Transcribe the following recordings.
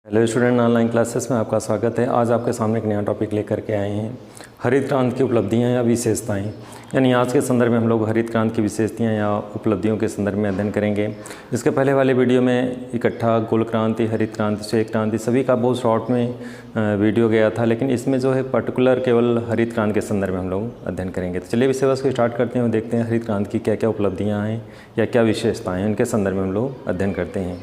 Hello student, online classes में आपका स्वागत है। आज आपके सामने एक नया टॉपिक लेकर के आए हैं, हरित क्रांति की उपलब्धियां या विशेषताएं। यानी आज के संदर्भ में हम लोग हरित क्रांति की विशेषताएं या उपलब्धियों के संदर्भ में अध्ययन करेंगे। इसके पहले वाले वीडियो में इकट्ठा गोल क्रांति, हरित क्रांति, श्वेत क्रांति सभी का बहुत शॉर्ट में वीडियो गया था, लेकिन इसमें जो है पर्टिकुलर केवल हरित क्रांति के संदर्भ में हम लोग अध्ययन करेंगे। तो चलिए विषय वस्तु को स्टार्ट करते हैं और देखते हैं हरित क्रांति की क्या क्या उपलब्धियाँ हैं या क्या विशेषताएँ हैं, उनके संदर्भ में हम लोग अध्ययन करते हैं।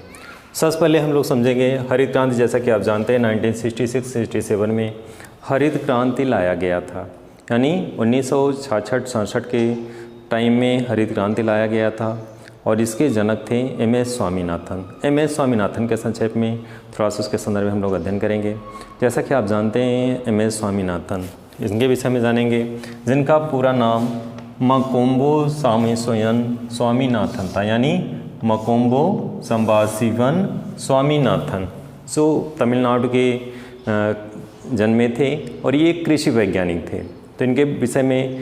सबसे पहले हम लोग समझेंगे हरित क्रांति। जैसा कि आप जानते हैं 1966-67 में हरित क्रांति लाया गया था, यानी 1966-67 के टाइम में हरित क्रांति लाया गया था और इसके जनक थे एम.एस. स्वामीनाथन। एम.एस. स्वामीनाथन के संक्षेप में थोड़ा सा उसके संदर्भ में हम लोग अध्ययन करेंगे। जैसा कि आप जानते हैं एम.एस. स्वामीनाथन, इनके विषय में जानेंगे, जिनका पूरा नाम मकोम्बो सामसिवन स्वामीनाथन था, यानी मकोम्बो संबाशिवन स्वामीनाथन, जो तमिलनाडु के जन्मे थे और ये कृषि वैज्ञानिक थे। तो इनके विषय में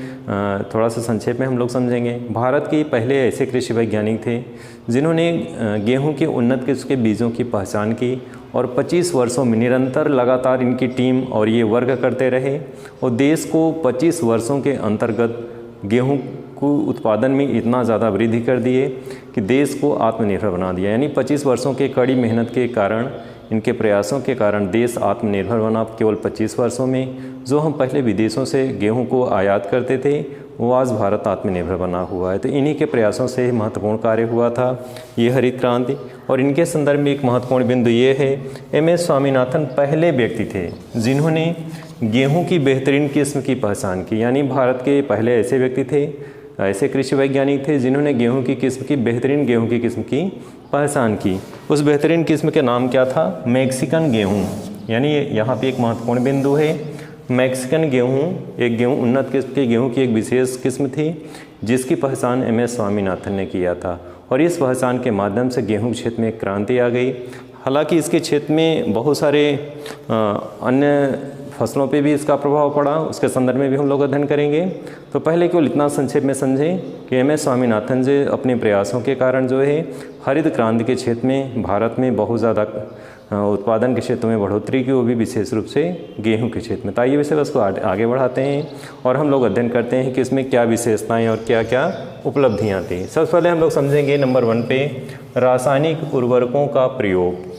थोड़ा सा संक्षेप में हम लोग समझेंगे। भारत के पहले ऐसे कृषि वैज्ञानिक थे जिन्होंने गेहूं के उन्नत किस्म के बीजों की पहचान की और 25 वर्षों में निरंतर लगातार इनकी टीम और ये वर्क करते रहे और देश को 25 वर्षों के अंतर्गत गेहूं को उत्पादन में इतना ज़्यादा वृद्धि कर दिए कि देश को आत्मनिर्भर बना दिया। यानी 25 वर्षों के कड़ी मेहनत के कारण, इनके प्रयासों के कारण देश आत्मनिर्भर बना केवल 25 वर्षों में। जो हम पहले विदेशों से गेहूं को आयात करते थे, वो आज भारत आत्मनिर्भर बना हुआ है। तो इन्हीं के प्रयासों से महत्वपूर्ण कार्य हुआ था ये हरित क्रांति। और इनके संदर्भ में एक महत्वपूर्ण बिंदु ये है, एम.एस. स्वामीनाथन पहले व्यक्ति थे जिन्होंने गेहूं की बेहतरीन किस्म की पहचान की। यानी भारत के पहले ऐसे व्यक्ति थे, ऐसे कृषि वैज्ञानिक थे जिन्होंने गेहूं की किस्म की बेहतरीन गेहूं की किस्म की पहचान की। उस बेहतरीन किस्म के नाम क्या था? मैक्सिकन गेहूं। यानी यहाँ पे एक महत्वपूर्ण बिंदु है, मैक्सिकन गेहूं एक गेहूं, उन्नत किस्म के गेहूं की एक विशेष किस्म थी जिसकी पहचान एम.एस. स्वामीनाथन ने किया था। और इस पहचान के माध्यम से गेहूं क्षेत्र में क्रांति आ गई। हालांकि इसके क्षेत्र में बहुत सारे अन्य फसलों पे भी इसका प्रभाव पड़ा, उसके संदर्भ में भी हम लोग अध्ययन करेंगे। तो पहले केवल इतना संक्षेप में समझें कि एम.एस. स्वामीनाथन जी अपने प्रयासों के कारण जो है हरित क्रांति के क्षेत्र में भारत में बहुत ज़्यादा उत्पादन के क्षेत्र में बढ़ोतरी की, वो भी विशेष रूप से गेहूं के क्षेत्र में। तो आइए विषय उसको आगे बढ़ाते हैं और हम लोग अध्ययन करते हैं कि इसमें क्या विशेषताएँ और क्या क्या उपलब्धियाँ थी। सबसे पहले हम लोग समझेंगे नंबर 1 पे रासायनिक उर्वरकों का प्रयोग।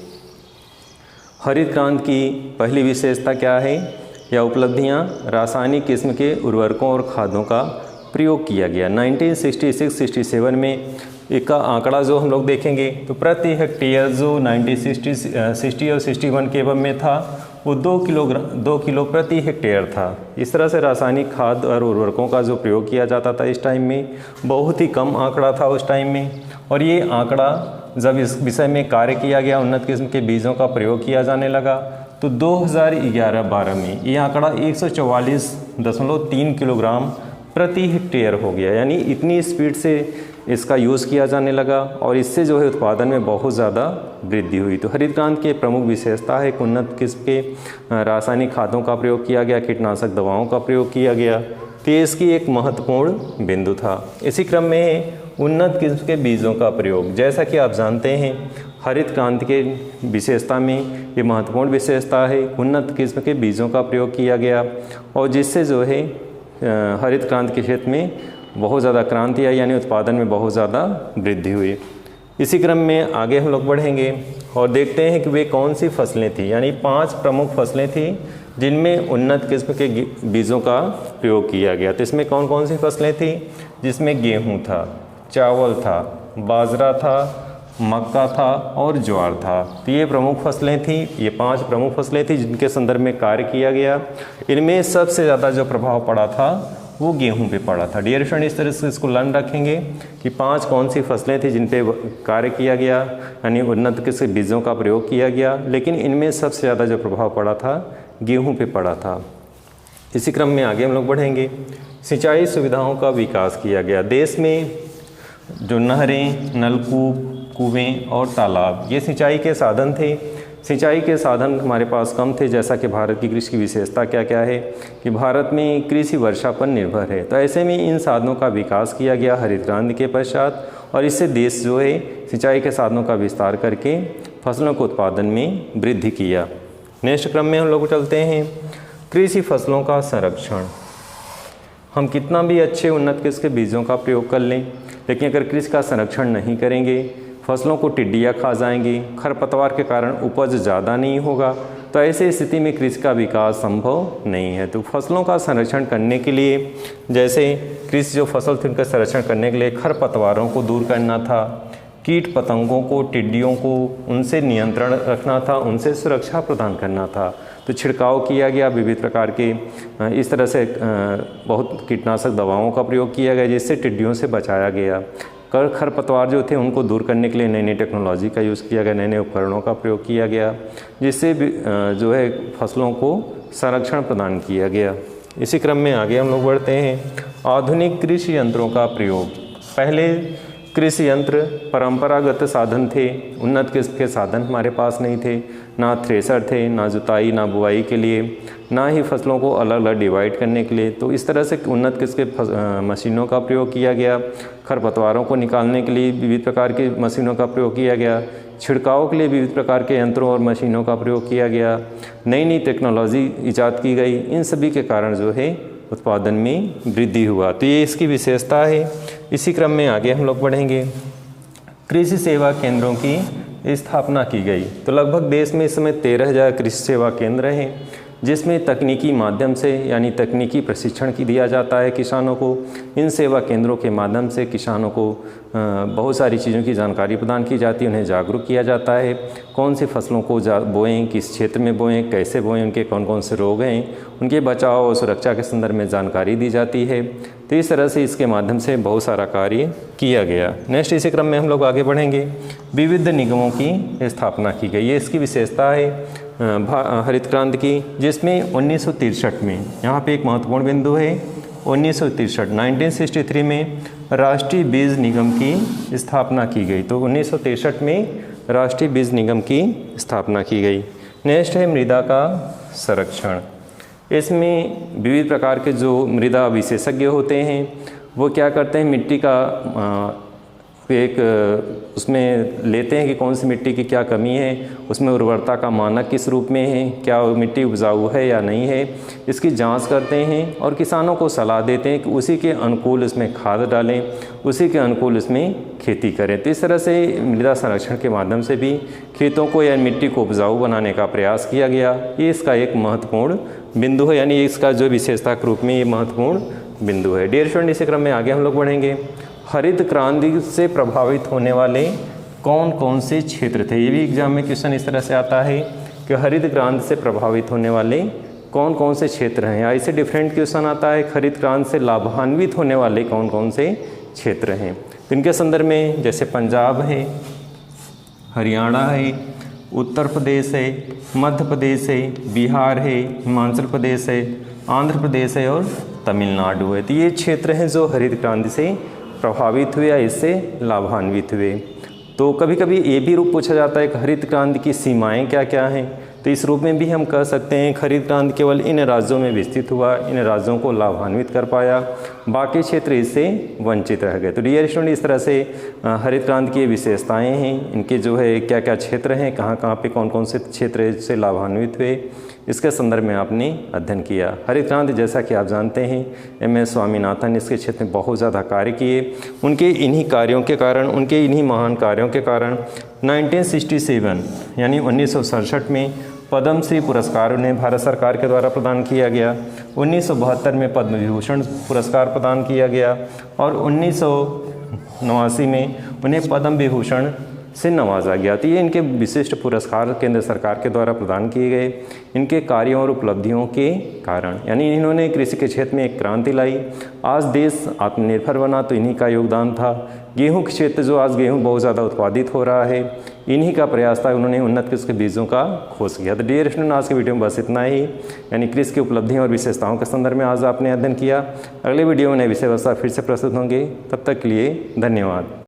हरित क्रांति की पहली विशेषता क्या है या उपलब्धियां? रासायनिक किस्म के उर्वरकों और खादों का प्रयोग किया गया। 1966-67 में एक का आंकड़ा जो हम लोग देखेंगे तो प्रति हेक्टेयर जो 1960 और 61 के एवं में था वो 2 किलो प्रति हेक्टेयर था। इस तरह से रासायनिक खाद और उर्वरकों का जो प्रयोग किया जाता था इस टाइम में, बहुत ही कम आंकड़ा था उस टाइम में। और ये आंकड़ा जब इस विषय में कार्य किया गया, उन्नत किस्म के बीजों का प्रयोग किया जाने लगा, तो 2011-12 में ये आंकड़ा 144.3 किलोग्राम प्रति हेक्टेयर हो गया। यानी इतनी स्पीड से इसका यूज़ किया जाने लगा और इससे जो है उत्पादन में बहुत ज़्यादा वृद्धि हुई। तो हरित क्रांति की प्रमुख विशेषता है कि उन्नत किस्म के रासायनिक खादों का प्रयोग किया गया, कीटनाशक दवाओं का प्रयोग किया गया। तो ये इसकी एक महत्वपूर्ण बिंदु था। इसी क्रम में उन्नत किस्म के बीजों का प्रयोग, जैसा कि आप जानते हैं हरित क्रांति के विशेषता में ये महत्वपूर्ण विशेषता है, उन्नत किस्म के बीजों का प्रयोग किया गया और जिससे जो है हरित क्रांति के क्षेत्र में बहुत ज़्यादा क्रांति आई, यानी उत्पादन में बहुत ज़्यादा वृद्धि हुई। इसी क्रम में आगे हम लोग बढ़ेंगे और देखते हैं कि वे कौन सी फसलें थी। यानी 5 प्रमुख फसलें थी जिनमें उन्नत किस्म के बीजों का प्रयोग किया गया। तो इसमें कौन कौन सी फसलें थी? जिसमें गेहूँ था, चावल था, बाजरा था, मक्का था और ज्वार था। तो ये प्रमुख फसलें थी, ये 5 प्रमुख फसलें थी जिनके संदर्भ में कार्य किया गया। इनमें सबसे ज़्यादा जो प्रभाव पड़ा था वो गेहूं पे पड़ा था। डियर स्टूडेंट, इस तरह से इसको लर्न रखेंगे कि 5 कौन सी फसलें थी जिन पे कार्य किया गया, यानी उन्नत किस्म के बीजों का प्रयोग किया गया, लेकिन इनमें सबसे ज़्यादा जो प्रभाव पड़ा था गेहूँ पे पड़ा था। इसी क्रम में आगे हम लोग बढ़ेंगे। सिंचाई सुविधाओं का विकास किया गया। देश में जो नहरें, नलकूप, कुएं और तालाब, ये सिंचाई के साधन थे। सिंचाई के साधन हमारे पास कम थे। जैसा कि भारत की कृषि की विशेषता क्या क्या है कि भारत में कृषि वर्षा पर निर्भर है। तो ऐसे में इन साधनों का विकास किया गया हरित क्रांति के पश्चात और इससे देश जो है सिंचाई के साधनों का विस्तार करके फसलों के उत्पादन में वृद्धि किया। नेक्स्ट क्रम में हम लोग चलते हैं कृषि फसलों का संरक्षण। हम कितना भी अच्छे उन्नत किस्म के बीजों का प्रयोग कर लें, लेकिन अगर कृषि का संरक्षण नहीं करेंगे, फसलों को टिड्डियाँ खा जाएंगी, खरपतवार के कारण उपज ज़्यादा नहीं होगा, तो ऐसी स्थिति में कृषि का विकास संभव नहीं है। तो फसलों का संरक्षण करने के लिए, जैसे कृषि जो फसल थी उनका संरक्षण करने के लिए खरपतवारों को दूर करना था, कीट पतंगों को, टिड्डियों को उनसे नियंत्रण रखना था, उनसे सुरक्षा प्रदान करना था। तो छिड़काव किया गया विविध प्रकार के, इस तरह से बहुत कीटनाशक दवाओं का प्रयोग किया गया जिससे टिड्डियों से बचाया गया। खरपतवार जो थे उनको दूर करने के लिए नई नई टेक्नोलॉजी का यूज़ किया गया, नए नए उपकरणों का प्रयोग किया गया, जिससे जो है फसलों को संरक्षण प्रदान किया गया। इसी क्रम में आगे हम लोग बढ़ते हैं आधुनिक कृषि यंत्रों का प्रयोग। पहले कृषि यंत्र परंपरागत साधन थे, उन्नत किस्म के साधन हमारे पास नहीं थे, ना थ्रेसर थे, ना जुताई ना बुआई के लिए, ना ही फसलों को अलग अलग डिवाइड करने के लिए। तो इस तरह से उन्नत किस्म के मशीनों का प्रयोग किया गया। खरपतवारों को निकालने के लिए विविध प्रकार की मशीनों का प्रयोग किया गया, छिड़काव के लिए विविध प्रकार के यंत्रों और मशीनों का प्रयोग किया गया, नई नई टेक्नोलॉजी ईजाद की गई। इन सभी के कारण जो है उत्पादन में वृद्धि हुआ। तो ये इसकी विशेषता है। इसी क्रम में आगे हम लोग बढ़ेंगे कृषि सेवा केंद्रों की स्थापना की गई। तो लगभग देश में इस समय 13,000 कृषि सेवा केंद्र हैं, जिसमें तकनीकी माध्यम से यानी तकनीकी प्रशिक्षण की दिया जाता है किसानों को। इन सेवा केंद्रों के माध्यम से किसानों को बहुत सारी चीज़ों की जानकारी प्रदान की जाती है, उन्हें जागरूक किया जाता है, कौन सी फसलों को बोएं, किस क्षेत्र में बोएं, कैसे बोएं, उनके कौन कौन से रोग हैं, उनके बचाव और सुरक्षा के संदर्भ में जानकारी दी जाती है। तो इस तरह से इसके माध्यम से बहुत सारा कार्य किया गया। नेक्स्ट इसी क्रम में हम लोग आगे बढ़ेंगे विविध निगमों की स्थापना की गई। ये इसकी विशेषता है हरित क्रांति की, जिसमें 1963 में, यहाँ पे एक महत्वपूर्ण बिंदु है, 1963 में राष्ट्रीय बीज निगम की स्थापना की गई। तो 1963 में राष्ट्रीय बीज निगम की स्थापना की गई। नेक्स्ट है मृदा का संरक्षण। इसमें विविध प्रकार के जो मृदा विशेषज्ञ होते हैं वो क्या करते हैं, मिट्टी का एक उसमें लेते हैं कि कौन सी मिट्टी की क्या कमी है, उसमें उर्वरता का मानक किस रूप में है, क्या मिट्टी उपजाऊ है या नहीं है, इसकी जांच करते हैं और किसानों को सलाह देते हैं कि उसी के अनुकूल इसमें खाद डालें, उसी के अनुकूल इसमें खेती करें। तो इस तरह से मृदा संरक्षण के माध्यम से भी खेतों को या मिट्टी को उपजाऊ बनाने का प्रयास किया गया। ये इसका एक महत्वपूर्ण बिंदु है, यानी इसका जो विशेषता के रूप में ये महत्वपूर्ण बिंदु है। डियर स्टूडेंट, इसी क्रम में आगे हम लोग बढ़ेंगे हरित क्रांति से प्रभावित होने वाले कौन कौन से क्षेत्र थे। ये भी एग्जाम में क्वेश्चन इस तरह से आता है कि हरित क्रांति से प्रभावित होने वाले कौन कौन से क्षेत्र हैं, या इससे डिफरेंट क्वेश्चन आता है हरित क्रांति से लाभान्वित होने वाले कौन कौन से क्षेत्र हैं। इनके संदर्भ में जैसे पंजाब है, हरियाणा है, उत्तर प्रदेश है, मध्य प्रदेश है, बिहार है, हिमाचल प्रदेश है, आंध्र प्रदेश है और तमिलनाडु है। तो ये क्षेत्र हैं जो हरित क्रांति से प्रभावित हुए या इससे लाभान्वित हुए। तो कभी कभी ये भी रूप पूछा जाता है कि हरित क्रांति की सीमाएं क्या क्या हैं। तो इस रूप में भी हम कह सकते हैं हरित क्रांति केवल इन राज्यों में विस्तृत हुआ, इन राज्यों को लाभान्वित कर पाया, बाकी क्षेत्र इससे वंचित रह गए। तो डियर स्टूडेंट, इस तरह से हरित क्रांति की विशेषताएं हैं, इनके जो है क्या क्या क्षेत्र हैं, कहाँ कहाँ पे कौन कौन से क्षेत्र से लाभान्वित हुए, इसके संदर्भ में आपने अध्ययन किया। हरित क्रांति जैसा कि आप जानते हैं MS स्वामीनाथन इसके क्षेत्र में बहुत ज़्यादा कार्य किए। उनके इन्हीं कार्यों के कारण, उनके इन्हीं महान कार्यों के कारण 1967 यानी 1967 में पद्म श्री पुरस्कार उन्हें भारत सरकार के द्वारा प्रदान किया गया। 1972 में पद्म विभूषण पुरस्कार प्रदान किया गया और 1989 में उन्हें पद्म विभूषण से नवाजा गया। तो ये इनके विशिष्ट पुरस्कार केंद्र सरकार के द्वारा प्रदान किए गए इनके कार्यों और उपलब्धियों के कारण, यानी इन्होंने कृषि के क्षेत्र में एक क्रांति लाई। आज देश आत्मनिर्भर बना तो इन्हीं का योगदान था। गेहूं के क्षेत्र जो आज गेहूं बहुत ज़्यादा उत्पादित हो रहा है, इन्हीं का प्रयास था। उन्होंने उन्नत किस्म के बीजों का खोज किया। तो डियर स्टूडेंट, आज की वीडियो में बस इतना ही, यानी कृषि की उपलब्धियों और विशेषताओं के संदर्भ में आज आपने अध्ययन किया। अगले वीडियो में नए विषय वस्तु फिर से प्रस्तुत होंगे। तब तक के लिए धन्यवाद।